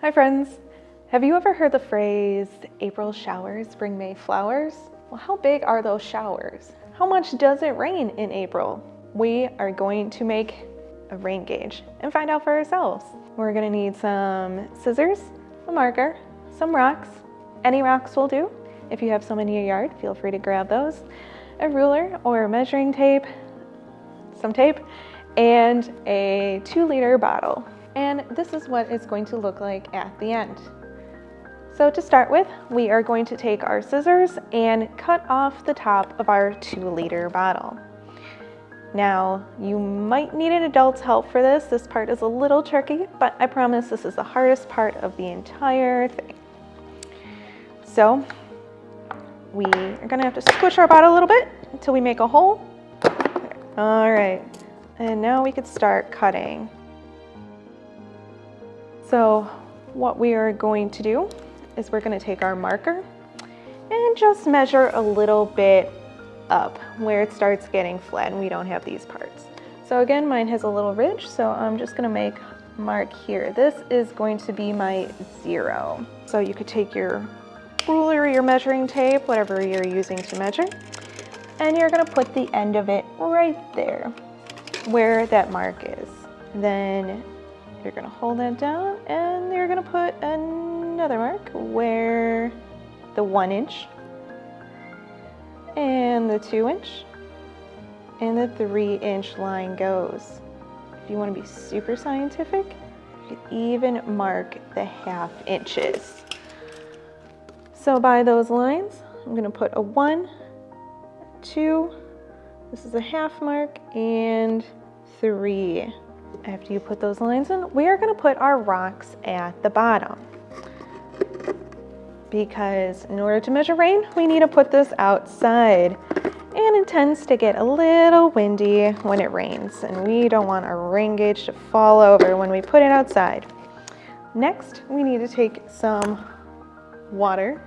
Hi friends! Have you ever heard the phrase, April showers bring May flowers? Well, how big are those showers? How much does it rain in April? We are going to make a rain gauge and find out for ourselves. We're gonna need some scissors, a marker, some rocks. Any rocks will do. If you have some in your yard, feel free to grab those. A ruler or measuring tape, some tape, and a 2-liter bottle. And this is what it's going to look like at the end. So to start with, we are going to take our scissors and cut off the top of our 2-liter bottle. Now, you might need an adult's help for this. This part is a little tricky, but I promise this is the hardest part of the entire thing. So, we are gonna have to squish our bottle a little bit until we make a hole. All right, and now we could start cutting. So what we are going to do is we're going to take our marker and just measure a little bit up where it starts getting flat and we don't have these parts. So again, mine has a little ridge, so I'm just going to make a mark here. This is going to be my 0. So you could take your ruler or your measuring tape, whatever you're using to measure, and you're going to put the end of it right there where that mark is. Then you're gonna hold that down and you're gonna put another mark where the 1 inch and the 2 inch and the 3 inch line goes. If you want to be super scientific, you could even mark the 1/2 inches. So by those lines, I'm gonna put a 1, 2, this is a 1/2 mark, and 3. After you put those lines in, we are going to put our rocks at the bottom. Because in order to measure rain, we need to put this outside. And it tends to get a little windy when it rains, and we don't want our rain gauge to fall over when we put it outside. Next, we need to take some water.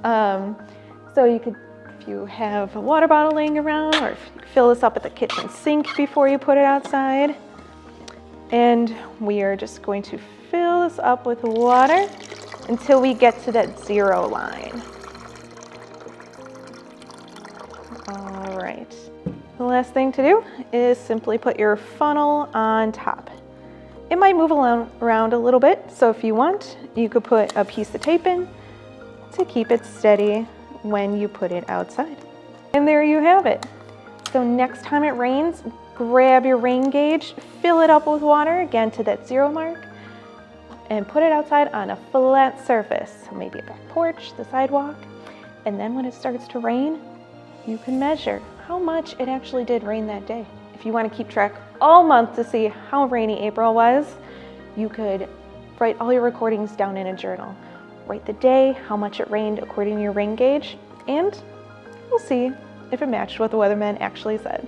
So you could, if you have a water bottle laying around, or if you fill this up at the kitchen sink before you put it outside. And we are just going to fill this up with water until we get to that 0 line. All right. The last thing to do is simply put your funnel on top. It might move around a little bit, so if you want, you could put a piece of tape in to keep it steady when you put it outside. And there you have it. So next time it rains, grab your rain gauge, fill it up with water, again to that 0 mark, and put it outside on a flat surface, maybe a back porch, the sidewalk. And then when it starts to rain, you can measure how much it actually did rain that day. If you want to keep track all month to see how rainy April was, you could write all your recordings down in a journal. Write the day, how much it rained according to your rain gauge, and we'll see if it matched what the weatherman actually said.